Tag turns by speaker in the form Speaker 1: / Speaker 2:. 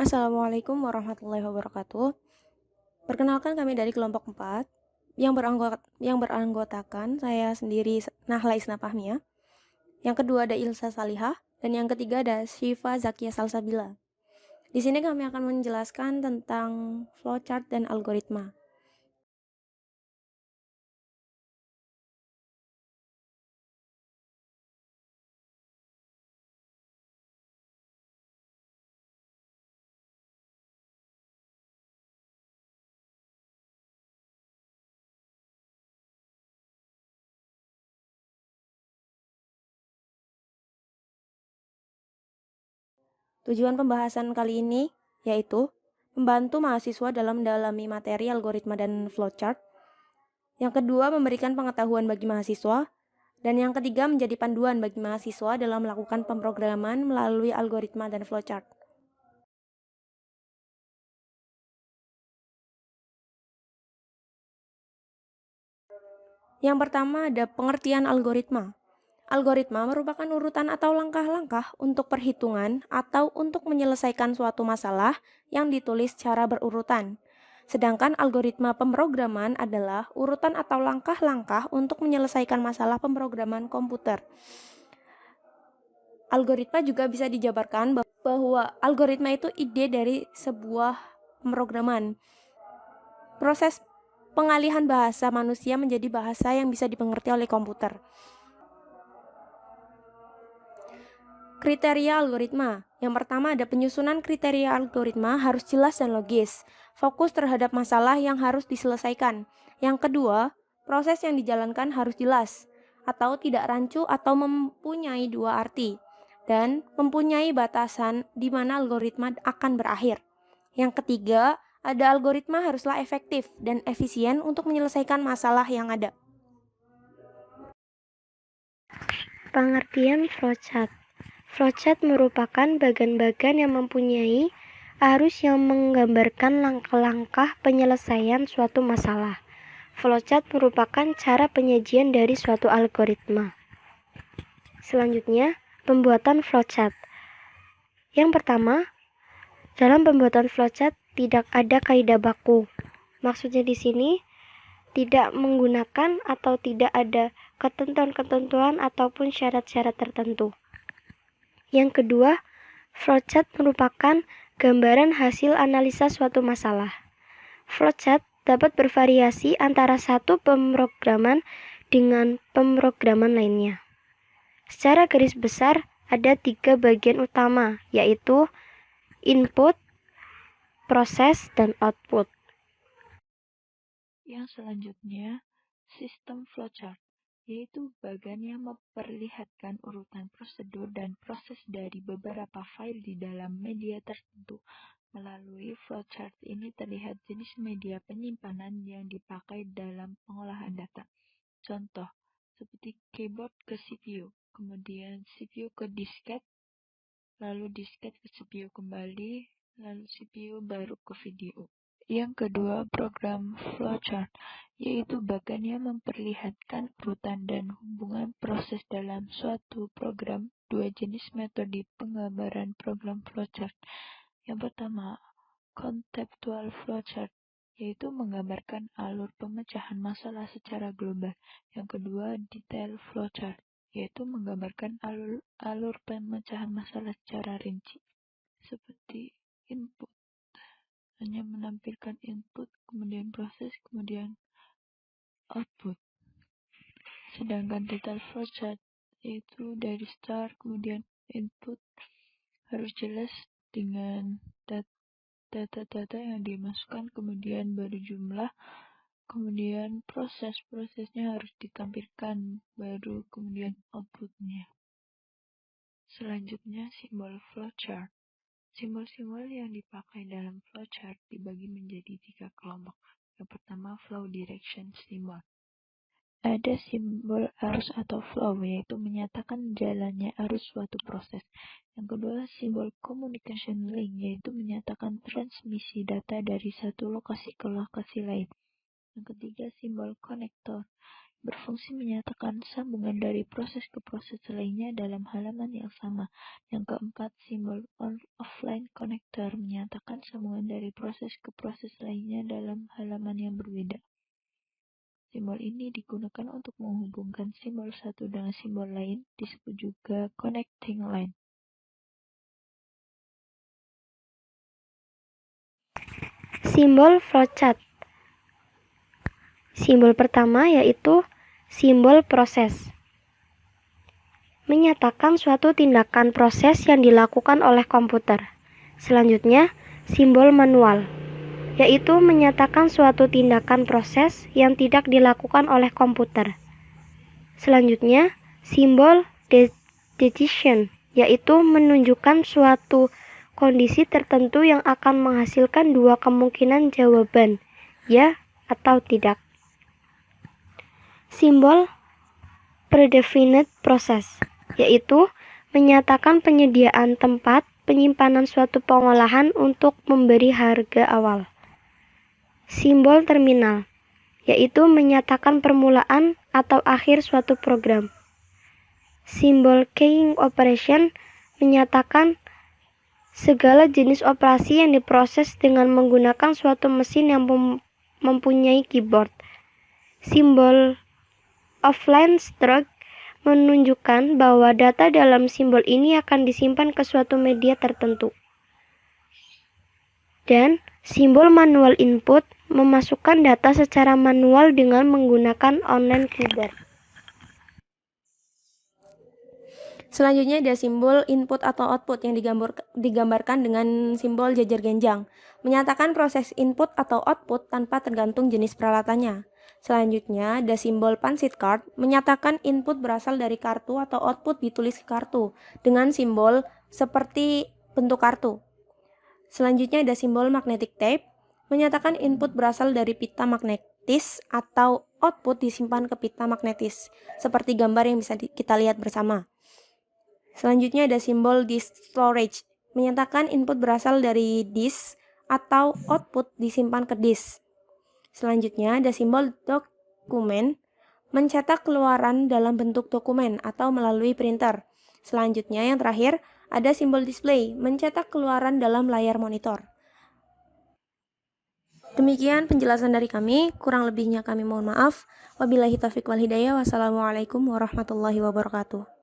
Speaker 1: Assalamualaikum warahmatullahi wabarakatuh. Perkenalkan kami dari kelompok 4 yang beranggotakan saya sendiri Nahla Isna Fahmia. Yang kedua ada Ilsa Salihah dan yang ketiga ada Syifa Zakia Salsabila. Di sini kami akan menjelaskan tentang flowchart dan algoritma. Tujuan pembahasan kali ini yaitu membantu mahasiswa dalam mendalami materi algoritma dan flowchart. Yang kedua, memberikan pengetahuan bagi mahasiswa. Dan yang ketiga, menjadi panduan bagi mahasiswa dalam melakukan pemrograman melalui algoritma dan flowchart. Yang pertama ada pengertian algoritma. Algoritma merupakan urutan atau langkah-langkah untuk perhitungan atau untuk menyelesaikan suatu masalah yang ditulis secara berurutan. Sedangkan algoritma pemrograman adalah urutan atau langkah-langkah untuk menyelesaikan masalah pemrograman komputer. Algoritma juga bisa dijabarkan bahwa algoritma itu ide dari sebuah pemrograman. Proses pengalihan bahasa manusia menjadi bahasa yang bisa dimengerti oleh komputer. Kriteria algoritma. Yang pertama ada penyusunan kriteria algoritma harus jelas dan logis. Fokus terhadap masalah yang harus diselesaikan. Yang kedua, proses yang dijalankan harus jelas atau tidak rancu atau mempunyai dua arti dan mempunyai batasan di mana algoritma akan berakhir. Yang ketiga, ada algoritma haruslah efektif dan efisien untuk menyelesaikan masalah yang ada.
Speaker 2: Pengertian flowchart. Flowchart merupakan bagan-bagan yang mempunyai arus yang menggambarkan langkah-langkah penyelesaian suatu masalah. Flowchart merupakan cara penyajian dari suatu algoritma. Selanjutnya, pembuatan flowchart. Yang pertama, dalam pembuatan flowchart tidak ada kaidah baku. Maksudnya di sini tidak menggunakan atau tidak ada ketentuan-ketentuan ataupun syarat-syarat tertentu. Yang kedua, flowchart merupakan gambaran hasil analisa suatu masalah. Flowchart dapat bervariasi antara satu pemrograman dengan pemrograman lainnya. Secara garis besar, ada 3 bagian utama, yaitu input, proses, dan output.
Speaker 3: Yang selanjutnya, sistem flowchart, yaitu bagian yang memperlihatkan urutan prosedur dan proses dari beberapa file di dalam media tertentu. Melalui flowchart ini terlihat jenis media penyimpanan yang dipakai dalam pengolahan data. Contoh, seperti keyboard ke CPU, kemudian CPU ke disket, lalu disket ke CPU kembali, lalu CPU baru ke video. Yang kedua, program flowchart, yaitu bagian yang memperlihatkan urutan dan hubungan proses dalam suatu program. Dua jenis metode penggambaran program flowchart. Yang pertama, conceptual flowchart, yaitu menggambarkan alur pemecahan masalah secara global. Yang kedua, detail flowchart, yaitu menggambarkan alur pemecahan masalah secara rinci, seperti input. Hanya menampilkan input, kemudian proses, kemudian output. Sedangkan detail flowchart yaitu dari start, kemudian input harus jelas dengan data-data yang dimasukkan, kemudian baru jumlah, kemudian prosesnya harus ditampilkan, baru kemudian outputnya. Selanjutnya, simbol flowchart. Simbol-simbol yang dipakai dalam flowchart dibagi menjadi 3 kelompok. Yang pertama, flow direction symbol. Ada simbol arus atau flow, yaitu menyatakan jalannya arus suatu proses. Yang kedua, simbol communication link, yaitu menyatakan transmisi data dari satu lokasi ke lokasi lain. Yang ketiga, simbol konektor, berfungsi menyatakan sambungan dari proses ke proses lainnya dalam halaman yang sama. Yang keempat, simbol offline connector menyatakan sambungan dari proses ke proses lainnya dalam halaman yang berbeda. Simbol ini digunakan untuk menghubungkan simbol satu dengan simbol lain, disebut juga connecting line.
Speaker 2: Simbol flowchart. Simbol pertama yaitu simbol proses. Menyatakan suatu tindakan proses yang dilakukan oleh komputer. Selanjutnya, simbol manual, yaitu menyatakan suatu tindakan proses yang tidak dilakukan oleh komputer. Selanjutnya, simbol decision, yaitu menunjukkan suatu kondisi tertentu yang akan menghasilkan dua kemungkinan jawaban, ya atau tidak. Simbol predefinite process, yaitu menyatakan penyediaan tempat penyimpanan suatu pengolahan untuk memberi harga awal. Simbol terminal, yaitu menyatakan permulaan atau akhir suatu program. Simbol keying operation menyatakan segala jenis operasi yang diproses dengan menggunakan suatu mesin yang mempunyai keyboard. Simbol offline stroke menunjukkan bahwa data dalam simbol ini akan disimpan ke suatu media tertentu. Dan simbol manual input memasukkan data secara manual dengan menggunakan online keyboard.
Speaker 1: Selanjutnya ada simbol input atau output yang digambarkan dengan simbol jajar genjang, menyatakan proses input atau output tanpa tergantung jenis peralatannya. Selanjutnya ada simbol punch card, menyatakan input berasal dari kartu atau output ditulis ke kartu dengan simbol seperti bentuk kartu. Selanjutnya ada simbol magnetic tape, menyatakan input berasal dari pita magnetis atau output disimpan ke pita magnetis, seperti gambar yang bisa kita lihat bersama. Selanjutnya ada simbol disk storage, menyatakan input berasal dari disk atau output disimpan ke disk. Selanjutnya ada simbol dokumen, mencetak keluaran dalam bentuk dokumen atau melalui printer. Selanjutnya yang terakhir ada simbol display, mencetak keluaran dalam layar monitor. Demikian penjelasan dari kami, kurang lebihnya kami mohon maaf. Wabillahi taufiq wal hidayah. Wassalamualaikum warahmatullahi wabarakatuh.